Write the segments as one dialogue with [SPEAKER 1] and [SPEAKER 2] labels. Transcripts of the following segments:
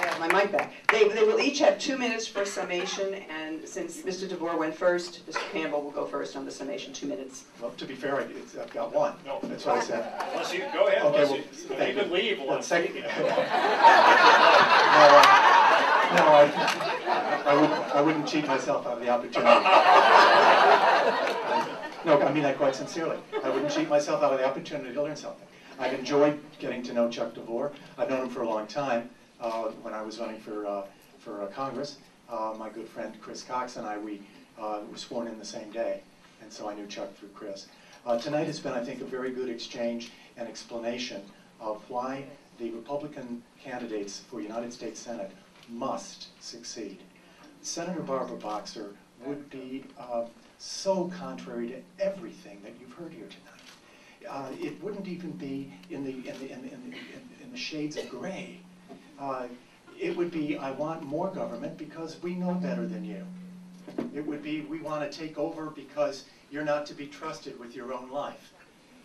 [SPEAKER 1] have my mic back. They will each have 2 minutes for summation, and since Mr. DeVore went first, Mr. Campbell will go first on the summation, 2 minutes.
[SPEAKER 2] Well, to be fair, I've got one. No, that's what I said.
[SPEAKER 3] Unless you go ahead.
[SPEAKER 2] Okay,
[SPEAKER 3] Well, you can leave.
[SPEAKER 2] No, I wouldn't cheat myself out of the opportunity. No, I mean that quite sincerely. I wouldn't cheat myself out of the opportunity to learn something. I've enjoyed getting to know Chuck DeVore. I've known him for a long time. When I was running for Congress, my good friend Chris Cox and I, we were sworn in the same day, and so I knew Chuck through Chris. Tonight has been, I think, a very good exchange and explanation of why the Republican candidates for United States Senate must succeed. Senator Barbara Boxer would be so contrary to everything that you've heard here tonight. It wouldn't even be in the shades of gray. It would be, I want more government because we know better than you. It would be, we want to take over because you're not to be trusted with your own life.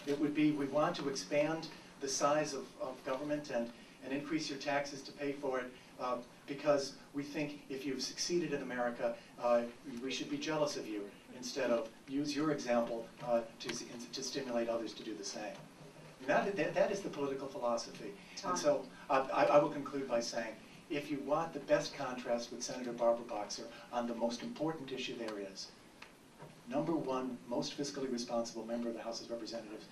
[SPEAKER 2] It would be, we want to expand the size of government and increase your taxes to pay for it because we think if you've succeeded in America, we should be jealous of you instead of use your example to stimulate others to do the same. That is the political philosophy. And so I will conclude by saying, if you want the best contrast with Senator Barbara Boxer on the most important issue there is, #1 most fiscally responsible member of the House of Representatives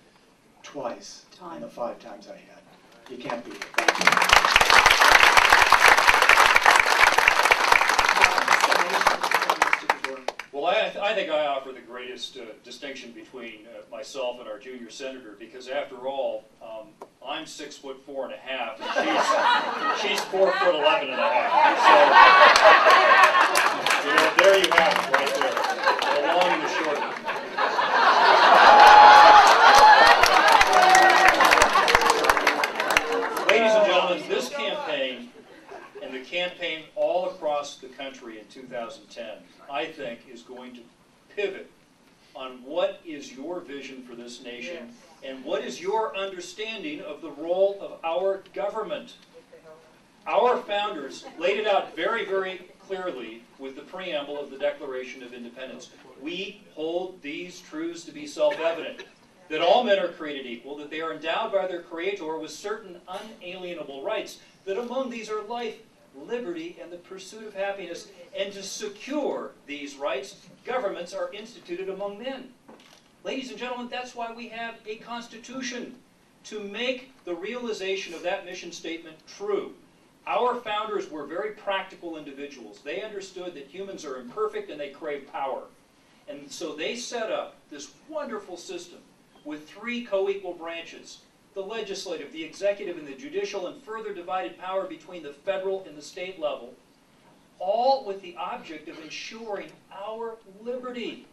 [SPEAKER 2] twice in the 5 times I had. You can't beat it.
[SPEAKER 3] Well, I think I offer the greatest distinction between myself and our junior senator, because after all, I'm 6'4½", and she's 4'11½". So, you know, there you have it, right there, the long and the short. Ladies and gentlemen, this campaign and the campaign all across the country in 2010, I think, is going to pivot on what is your vision for this nation and what is your understanding of the role of our government. Our founders laid it out very, very clearly with the preamble of the Declaration of Independence. We hold these truths to be self-evident, that all men are created equal, that they are endowed by their Creator with certain unalienable rights, that among these are life, liberty, and the pursuit of happiness, and to secure these rights, governments are instituted among men. Ladies and gentlemen, that's why we have a Constitution, to make the realization of that mission statement true. Our founders were very practical individuals. They understood that humans are imperfect and they crave power. And so they set up this wonderful system with 3 co-equal branches: the legislative, the executive, and the judicial, and further divided power between the federal and the state level, all with the object of ensuring our liberty.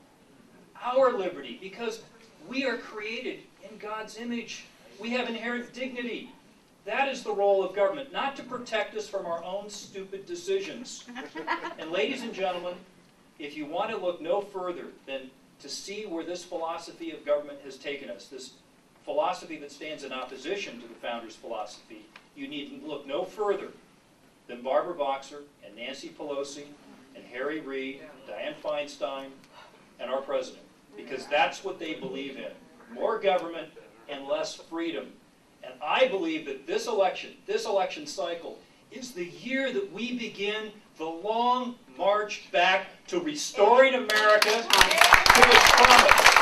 [SPEAKER 3] Our liberty, because we are created in God's image. We have inherent dignity. That is the role of government, not to protect us from our own stupid decisions. And ladies and gentlemen, if you want to look no further than to see where this philosophy of government has taken us, this philosophy that stands in opposition to the founders' philosophy, you need to look no further than Barbara Boxer and Nancy Pelosi and Harry Reid, Dianne Feinstein, and our president, because that's what they believe in: more government and less freedom. And I believe that this election cycle, is the year that we begin the long march back to restoring America to its promise.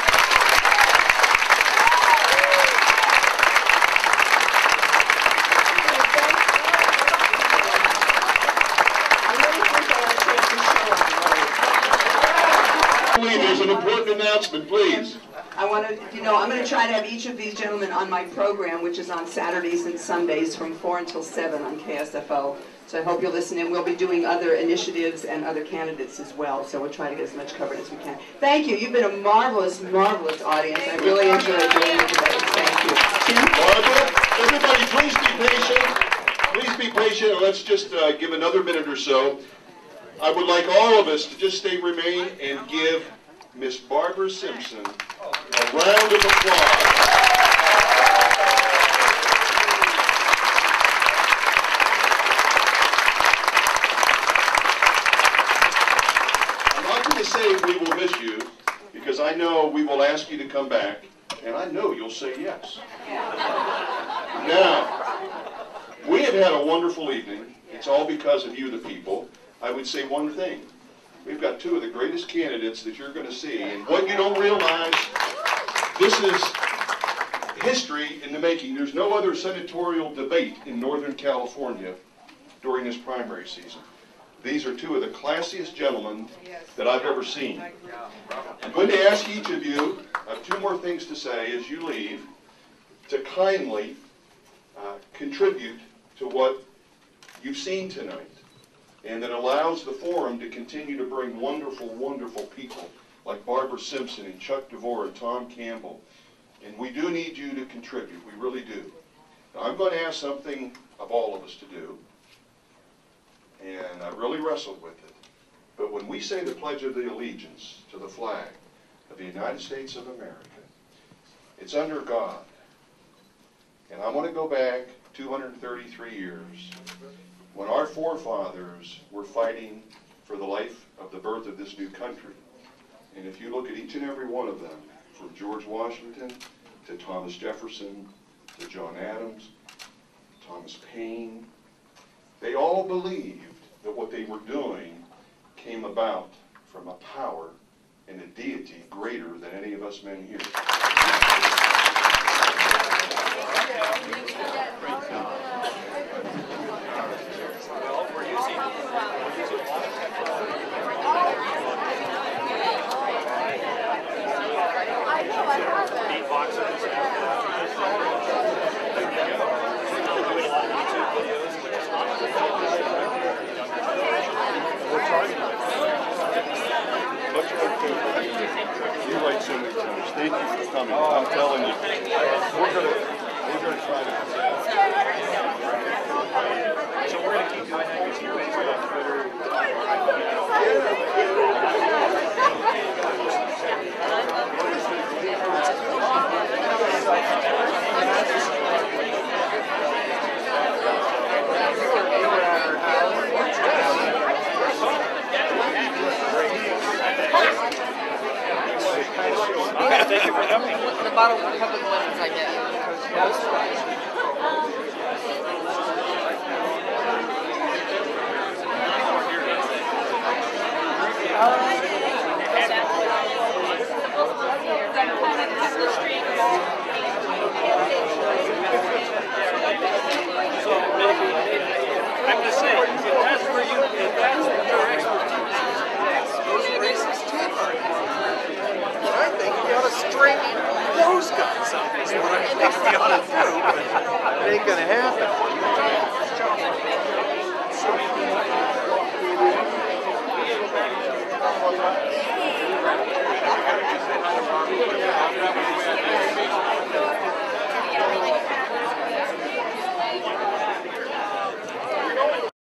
[SPEAKER 4] There's an important announcement, please.
[SPEAKER 1] I want to, I'm going to try to have each of these gentlemen on my program, which is on Saturdays and Sundays from 4 until 7 on KSFO. So I hope you'll listen in. We'll be doing other initiatives and other candidates as well, so we'll try to get as much coverage as we can. Thank you. You've been a marvelous, marvelous audience. I really enjoyed doing the debate. Thank you. Tim?
[SPEAKER 4] Barbara, everybody, please be patient. Please be patient, and let's just give another minute or so. I would like all of us to just remain and give Miss Barbara Simpson a round of applause. say we will miss you because I know we will ask you to come back, and I know you'll say yes. Now, we have had a wonderful evening. It's all because of you, the people. I would say one thing. We've got two of the greatest candidates that you're going to see, and what you don't realize, this is history in the making. There's no other senatorial debate in Northern California during this primary season. These are two of the classiest gentlemen that I've ever seen. I'm going to ask each of you, I have two more things to say as you leave, to kindly contribute to what you've seen tonight, and that allows the forum to continue to bring wonderful, wonderful people like Barbara Simpson and Chuck DeVore and Tom Campbell. And we do need you to contribute, we really do. Now, I'm going to ask something of all of us to do, and I really wrestled with it. But when we say the Pledge of the Allegiance to the flag of the United States of America, it's under God. And I want to go back 233 years when our forefathers were fighting for the life of the birth of this new country. And if you look at each and every one of them, from George Washington to Thomas Jefferson to John Adams, Thomas Paine, they all believed that what they were doing came about from a power and a deity greater than any of us men here.
[SPEAKER 3] Well, we're using a lot of
[SPEAKER 4] You write so many times. Thank you for coming. I'm telling you, we're gonna try to.
[SPEAKER 3] So we're going to keep doing that because you're on Twitter. Thank you for coming.
[SPEAKER 5] The bottle of Republic ones I get.
[SPEAKER 3] I'm just saying, if that's where you, if that's your expertise, those races too.
[SPEAKER 6] I think you ought to straighten those guys up. That's what I think you ought to do, but it ain't gonna happen.